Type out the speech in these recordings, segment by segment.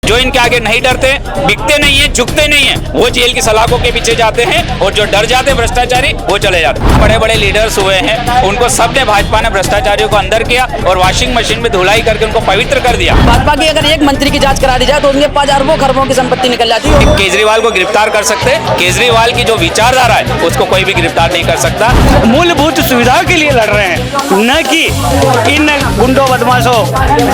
जो इनके आगे नहीं डरते, बिकते नहीं है, झुकते नहीं है, वो जेल की सलाखों के पीछे जाते हैं, और जो डर जाते हैं भ्रष्टाचारी वो चले जाते हैं। बड़े बड़े लीडर्स हुए हैं, उनको सबने भाजपा ने भ्रष्टाचारियों को अंदर किया और वॉशिंग मशीन में धुलाई करके उनको पवित्र कर दिया। भाजपा की अगर एक मंत्री की जांच करा दी जाए तो उनके 5 अरबों खरबों की संपत्ति निकल जाती है। केजरीवाल को गिरफ्तार कर सकते, केजरीवाल की जो विचारधारा है उसको कोई भी गिरफ्तार नहीं कर सकता। मूलभूत सुविधाओं के लिए लड़ रहे हैं, न कि इन गुंडों बदमाशों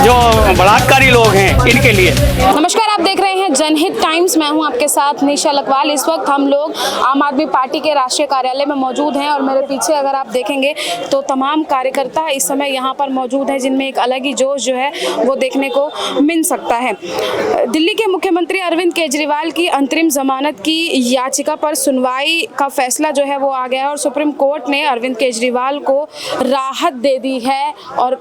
जो बलात्कारी लोग हैं इनके लिए। नमस्कार, आप देख रहे हैं जनहित टाइम्स। मैं हूं आपके साथ निशा लकवाल। इस वक्त हम लोग आम आदमी पार्टी के राष्ट्रीय कार्यालय में मौजूद हैं और मेरे पीछे अगर आप देखेंगे तो तमाम कार्यकर्ता इस समय यहां पर मौजूद हैं, जिनमें एक अलग ही जोश जो है वो देखने को मिल सकता है। दिल्ली के मुख्यमंत्री अरविंद केजरीवाल की अंतरिम जमानत की याचिका पर सुनवाई का फैसला जो है वो आ गया है और सुप्रीम कोर्ट ने अरविंद केजरीवाल को राहत दे दी है। और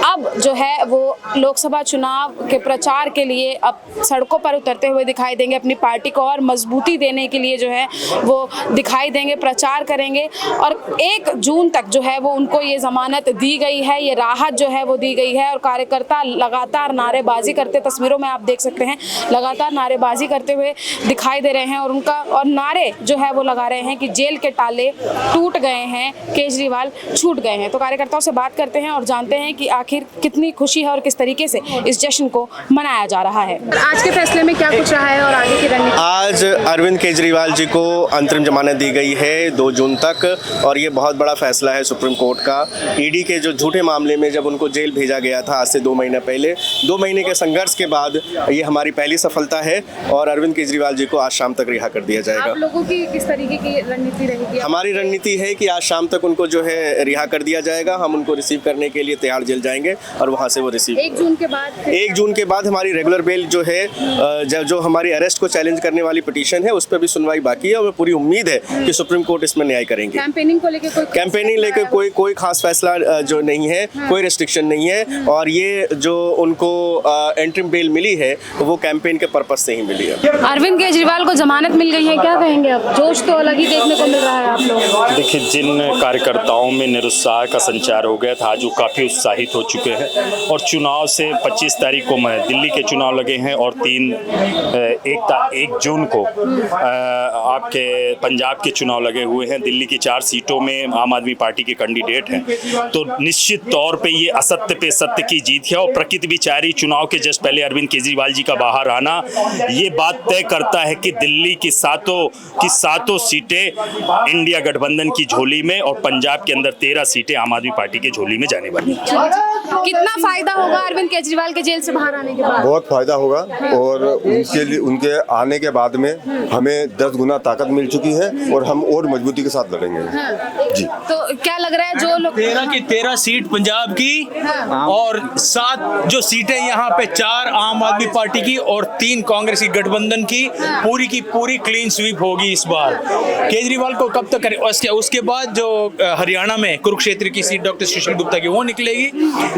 अब जो है वो लोकसभा चुनाव के प्रचार के लिए अब सड़कों पर उतरते हुए दिखाई देंगे, अपनी पार्टी को और मजबूती देने के लिए जो है वो दिखाई देंगे, प्रचार करेंगे। और 1 जून तक जो है वो उनको ये जमानत दी गई है, ये राहत जो है वो दी गई है। और कार्यकर्ता लगातार नारेबाजी करते, तस्वीरों में आप देख सकते हैं, लगातार नारेबाजी करते हुए दिखाई दे रहे हैं और उनका और नारे जो है वो लगा रहे हैं कि जेल के ताले टूट गए हैं, केजरीवाल छूट गए हैं। तो कार्यकर्ताओं से बात करते हैं और जानते हैं कि आखिर कितनी खुशी है और किस तरीके से इस जश्न को मनाया जा रहा है। आज के फैसले में क्या कुछ रहा है और आगे की रणनीति? आज अरविंद केजरीवाल जी को अंतरिम जमानत दी गई है 2 जून तक, और ये बहुत बड़ा फैसला है सुप्रीम कोर्ट का। ईडी के जो झूठे मामले में जब उनको जेल भेजा गया था आज से 2 महीने पहले, 2 महीने के संघर्ष के बाद ये हमारी पहली सफलता है और अरविंद केजरीवाल जी को आज शाम तक रिहा कर दिया जाएगा। आप लोगों की किस तरीके की रणनीति रहेगी? हमारी रणनीति है कि आज शाम तक उनको जो है रिहा कर दिया जाएगा। हम उनको रिसीव करने के लिए तिहाड़ जेल जाएंगे और वहाँ से वो रिसीव 1 जून के बाद 1 जून के बाद हमारी रेगुलर बेल जो है, जो हमारी अरेस्ट को चैलेंज करने वाली पिटीशन है उस पर भी सुनवाई बाकी है और पूरी उम्मीद है कि सुप्रीम कोर्ट इसमें न्याय करेंगे। कैंपेनिंग लेकर कोई खास फैसला जो नहीं है, कोई रेस्ट्रिक्शन नहीं है, और ये जो उनको एंट्रीम बेल मिली है वो कैंपेन के पर्पज से ही मिली है। अरविंद केजरीवाल को जमानत मिल गई है, क्या कहेंगे? अब जोश तो अलग ही देखने को मिल रहा है आप लोग। देखिए, जिन कार्यकर्ताओं में निरुत्साह का संचार हो गया था आज वो काफ़ी उत्साहित हो चुके हैं और चुनाव से 25 तारीख को दिल्ली के चुनाव लगे हैं और 1 जून को आपके पंजाब के चुनाव लगे हुए हैं। दिल्ली की 4 सीटों में आम आदमी पार्टी के कैंडिडेट हैं, तो निश्चित तौर पे ये असत्य पे सत्य की जीत है। और प्रकृति विचारी चुनाव के जस्ट पहले अरविंद केजरीवाल जी का बाहर आना ये बात तय करता है कि दिल्ली की सातों सीटें इंडिया गठबंधन की झोली में और पंजाब के अंदर 13 सीटें आम आदमी पार्टी की झोली में जाने वाली हैं। कितना फायदा होगा अरविंद केजरीवाल के जेल से बाहर आने के बाद? बहुत फायदा होगा और उनके आने के बाद में हमें 10 गुना ताकत मिल चुकी है और हम और मजबूती के साथ लड़ेंगे। जी, तो क्या लग रहा है जो लोग 13 की 13 सीट पंजाब की और 7 जो सीटें यहाँ पे 4 आम आदमी पार्टी की और 3 कांग्रेस की गठबंधन की पूरी क्लीन स्वीप होगी इस बार। केजरीवाल को कब तक करें? उसके बाद जो हरियाणा में कुरुक्षेत्र की सीट डॉक्टर सुशील गुप्ता की वो निकलेगी,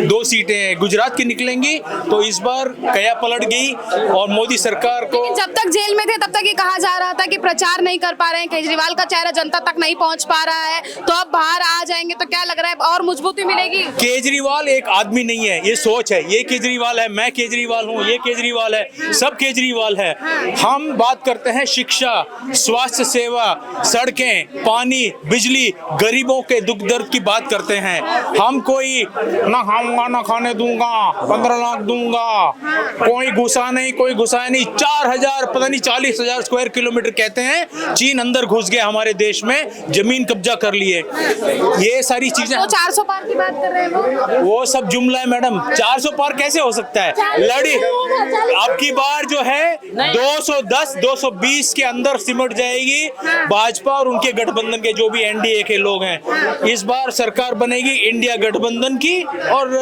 2 सीटें गुजरात की निकलेंगी। तो इस बार कया पलट गई और मोदी सरकार को जब तक जेल में थे तब तक ये कहा जा रहा था कि प्रचार नहीं कर पा रहे हैं, केजरीवाल का चेहरा जनता तक नहीं पहुंच पा रहा है, तो अब बाहर आ जाएंगे तो क्या लग रहा है और मजबूती मिलेगी? केजरीवाल एक आदमी नहीं है, ये सोच है। ये केजरीवाल है, मैं केजरीवाल हूँ, ये केजरीवाल है, सब केजरीवाल है। हम बात करते हैं शिक्षा, स्वास्थ्य सेवा, सड़कें, पानी, बिजली, गरीबों के दुख दर्द की बात करते हैं। हम कोई ना खाऊंगा ना खाने दूंगा, 15 लाख दूंगा, कोई घुसा नहीं, कोई घुसाया नहीं। 4000 पता नहीं 40,000 स्क्वायर किलोमीटर कहते हैं चीन अंदर घुस गया हमारे देश में, जमीन कब्जा कर लिए। ये सारी चीजें 400 पार की बात कर रहे हैं वो सब जुमला है मैडम। 400 पार कैसे हो सकता है? लड़ी अब की बार जो है 210 220 के अंदर सिमट जाएगी भाजपा और उनके गठबंधन के जो भी एनडीए के लोग हैं। इस बार सरकार बनेगी इंडिया गठबंधन की और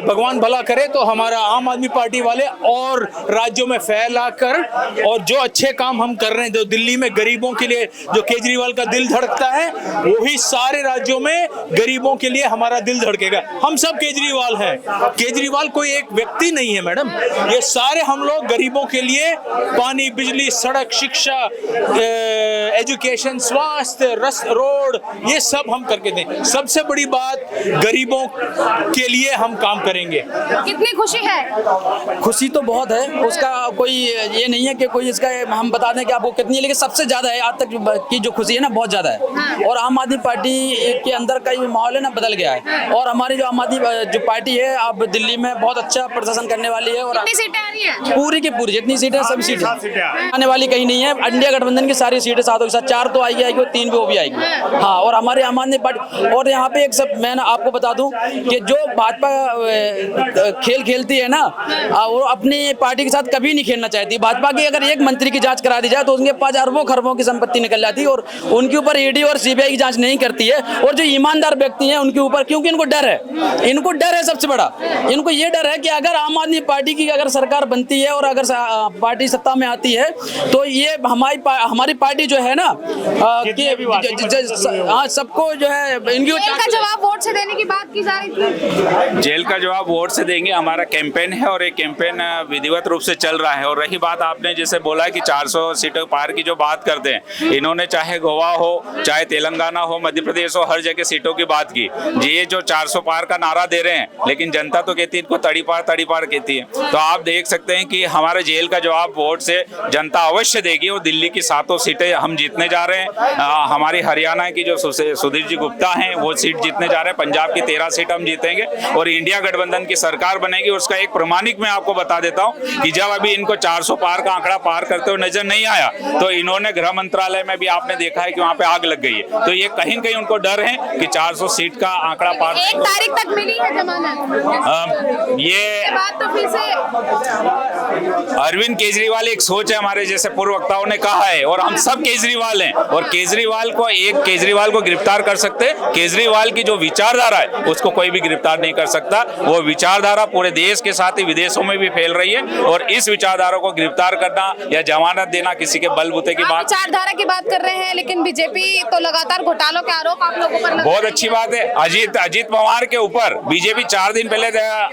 भगवान भला करे तो हमारा आम आदमी पार्टी वाले और राज्यों में फैला कर और जो अच्छे काम हम कर रहे हैं, जो दिल्ली में गरीबों के लिए जो केजरीवाल का दिल धड़कता है, वही सारे राज्यों में गरीबों के लिए हमारा दिल धड़केगा। हम सब केजरीवाल हैं। केजरीवाल कोई एक व्यक्ति नहीं है मैडम, ये सारे हम लोग गरीबों के लिए पानी, बिजली, सड़क, शिक्षा, एजुकेशन, स्वास्थ्य, रोड, ये सब हम करके दें। सबसे बड़ी बात गरीबों के लिए हम काम करें। करेंगे। कितनी खुशी है? खुशी तो बहुत है, उसका कोई ये नहीं है कि कोई इसका हम बता दें कि आपको कितनी है, लेकिन सबसे ज्यादा है आज तक की जो खुशी है ना, बहुत ज्यादा है। और आम आदमी पार्टी के अंदर का ये माहौल है ना, बदल गया है। और हमारी जो आम आदमी जो पार्टी है अब दिल्ली में बहुत अच्छा प्रदर्शन करने वाली है। और कितनी सीटें आ रही हैं? पूरी की पूरी जितनी सीटें सभी सीटें आने वाली कहीं नहीं है। इंडिया गठबंधन की सारी सीटें सातों के साथ 4 तो आएगी और 3 भी वो भी आएगी। हाँ, और हमारे आम आदमी पार्टी और यहाँ पे एक सब मैं आपको बता दूं कि जो भाजपा खेल खेलती है ना, वो अपनी पार्टी के साथ कभी नहीं खेलना चाहती। भाजपा की अगर एक मंत्री की जांच करा दी जाए तो उनके 5 अरबों खरबों की संपत्ति निकल जाती है। और उनके ऊपर ईडी और सीबीआई की जांच नहीं करती है। और जो ईमानदार व्यक्ति हैं उनके ऊपर, क्योंकि इनको डर है, इनको डर है सबसे बड़ा, इनको ये डर है कि अगर आम आदमी पार्टी की अगर सरकार बनती है और अगर पार्टी सत्ता में आती है तो ये हमारी पार्टी जो है ना, हाँ, सबको जो है इनकी जेल का जवाब वोट से देने की बात की जा रही थी। जेल का जवाब वोट से देंगे, हमारा कैंपेन है और ये कैंपेन विधिवत रूप से चल रहा है। और रही बात आपने जैसे बोला कि 400 सीटों पार की जो बात करते हैं, इन्होंने चाहे गोवा हो, चाहे तेलंगाना हो, मध्य प्रदेश हो, हर जगह सीटों की बात की। ये जो 400 पार का नारा दे रहे हैं, लेकिन जनता तो कहती है इनको तड़ी पार कहती है। तो आप देख सकते हैं कि हमारे जेल का जवाब वोट से जनता अवश्य देगी। और दिल्ली की 7 सीटें हम जीतने जा रहे हैं। हमारी हरियाणा की जो सुधीर जी गुप्ता हैं वो सीट जीतने जा रहे हैं। पंजाब की 13 सीट हम जीतेंगे और इंडिया गठबंधन की सरकार बनेगी। उसका एक प्रमाणिक मैं आपको बता देता हूं कि जब अभी इनको 400 पार का आंकड़ा पार करते हुए नजर नहीं आया तो इन्होंने गृह मंत्रालय में भी आपने देखा है कि वहां पे आग लग गई है। तो ये कहीं न कहीं उनको डर है कि 400 सीट का आंकड़ा पार 1 तारीख तक मिली है जमानत। ये बात तो फिर से अरविंद केजरीवाल एक सोच है, हमारे जैसे पूर्व वक्ताओं ने कहा है, और हम सब केजरीवाल हैं। और केजरीवाल को गिरफ्तार कर सकते हैं। केजरीवाल की जो विचारधारा है उसको कोई भी गिरफ्तार नहीं कर सकता। वो विचारधारा पूरे देश के साथ ही विदेशों में भी फैल रही है। और इस विचारधारा को गिरफ्तार करना या जमानत देना किसी के बलबूते की बात। विचारधारा की बात कर रहे हैं, लेकिन बीजेपी तो लगातार घोटालों के आरोप आप लोगों पर। बहुत अच्छी बात है। अजीत पवार के ऊपर बीजेपी 4 दिन पहले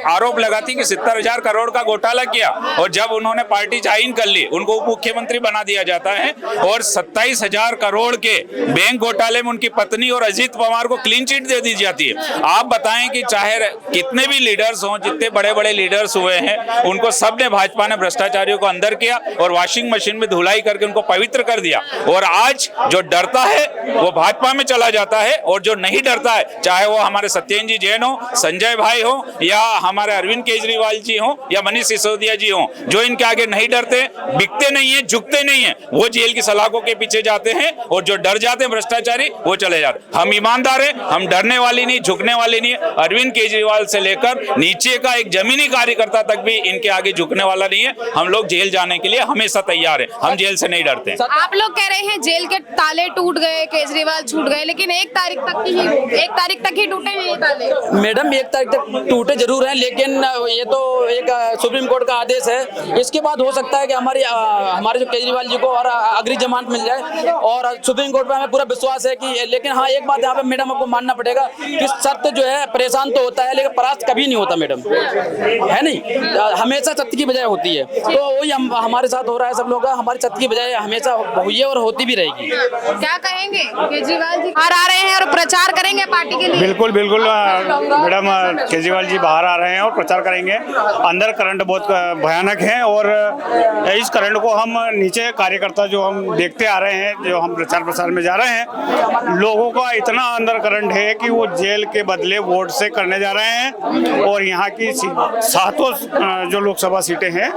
आरोप लगाती कि 70,000 करोड़ का घोटाला किया, और जब उन्होंने पार्टी ज्वाइन कर ली उनको उप मुख्यमंत्री बना दिया जाता है। और 27,000 करोड़ के बैंक घोटाले में उनकी पत्नी और अजीत पवार को क्लीन चिट दे दी जाती है। आप बताएं कि चाहे कितने भी लीडर्स हों, जितने बड़े बड़े लीडर्स हुए हैं, उनको सबने भाजपा ने भ्रष्टाचारियों को अंदर किया और वॉशिंग मशीन में धुलाई करके उनको पवित्र कर दिया। और आज जो डरता है वो भाजपा में चला जाता है, और जो नहीं डरता है, चाहे वो हमारे सत्येंद्र जी जैन हो, संजय भाई हो, या हमारे अरविंद केजरीवाल जी हो, या मनीष सिसोदिया जी हो, जो इनके आगे नहीं डरते, बिकते नहीं है, झुकते नहीं है, वो जेल की सलाखों के पीछे जाते हैं। और जो डर जाते हैं भ्रष्टाचारी, वो चले जाते। हम ईमानदार हैं, हम डरने वाली नहीं, झुकने वाली नहीं है। अरविंद केजरीवाल से लेकर नीचे का एक जमीनी कार्यकर्ता तक भी इनके आगे झुकने वाला नहीं है। हम लोग जेल जाने के लिए हमेशा तैयार हैं, हम जेल से नहीं डरते। आप लोग कह रहे हैं जेल के ताले टूट गए, केजरीवाल छूट गए, लेकिन 1 तारीख तक ही टूटे हैं ये ताले। मैडम 1 तारीख तक टूटे जरूर हैं, लेकिन ये तो एक सुप्रीम कोर्ट का आदेश है। इसके बाद हो सकता है कि हमारे जो केजरीवाल जी को और अग्रिम जमानत मिल जाए। और सुप्रीम कोर्ट पे हमें पूरा विश्वास है कि, लेकिन हाँ, एक बात यहाँ पे मैडम आपको मानना पड़ेगा कि सत्य जो है परेशान तो होता है, लेकिन परास्त कभी नहीं होता मैडम, है नहीं। हमेशा सत्य की बजाय होती है। तो वही हमारे साथ हो रहा है सब लोग, हमारी सत्य की बजाय हमेशा हुई है और होती भी रहेगी। क्या कहेंगे केजरीवाल जी बाहर आ रहे हैं और प्रचार करेंगे पार्टी के लिए? बिल्कुल मैडम, केजरीवाल जी बाहर आ रहे हैं और प्रचार करेंगे। अंदर करंट बहुत भयानक है और इस करंट को हम नीचे कार्यकर्ता जो हम देखते आ रहे हैं, जो हम प्रचार प्रसार में जा रहे हैं, लोगों का इतना अंदर करंट है कि वो जेल के बदले वोट से करने जा रहे हैं। और यहाँ की 7 जो लोकसभा सीटें हैं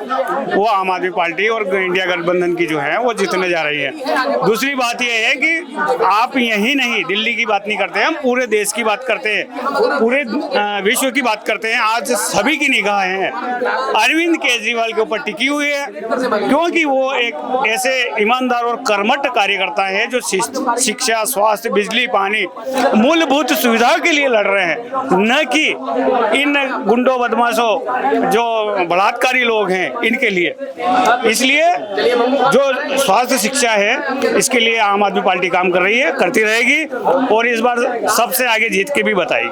वो आम आदमी पार्टी और इंडिया गठबंधन की जो है वो जीतने जा रही है। दूसरी बात यह है कि आप यही नहीं दिल्ली की बात नहीं करते हैं, हम पूरे देश की बात करते हैं, पूरे विश्व की बात करते हैं। आज सभी की निगाहें अरविंद केजरीवाल के ऊपर टिकी हुई है, क्योंकि वो एक ऐसे ईमानदार और कर्मठ कार्यकर्ता है जो शिक्षा, स्वास्थ्य, बिजली, पानी, मूलभूत सुविधा के लिए लड़ रहे हैं, न कि इन गुंडों बदमाशों जो बलात्कारी लोग हैं इनके लिए। इसलिए जो स्वास्थ्य शिक्षा है इसके लिए आम आदमी पार्टी काम कर रही है, करती रहेगी और इस बार सबसे आगे जीत के भी बताएगी।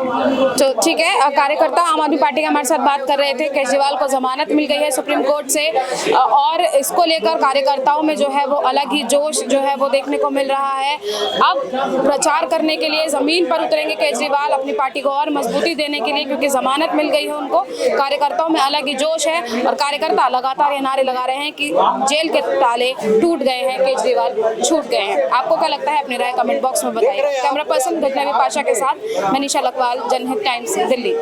तो ठीक है, कार्यकर्ता आम आदमी पार्टी के हमारे साथ बात कर रहे थे। केजरीवाल को जमानत मिल गई है सुप्रीम कोर्ट से और इसको लेकर कार्यकर्ताओं में जो है वो अलग ही जोश जो है वो देखने को मिल रहा है। अब प्रचार करने के लिए जमीन पर उतरेंगे केजरीवाल अपनी पार्टी को और मजबूती देने के लिए, क्योंकि जमानत जमानत मिल गई है उनको। कार्यकर्ताओं में अलग ही जोश है और कार्यकर्ता लगातार ये नारे लगा रहे हैं कि जेल के ताले टूट गए हैं, केजरीवाल छूट गए हैं। आपको क्या लगता है? अपनी राय कमेंट बॉक्स में बताइए। कैमरा पर्सन गजनवी पाशा के साथ मैं निशा लखवाल, जनहित टाइम्स, दिल्ली।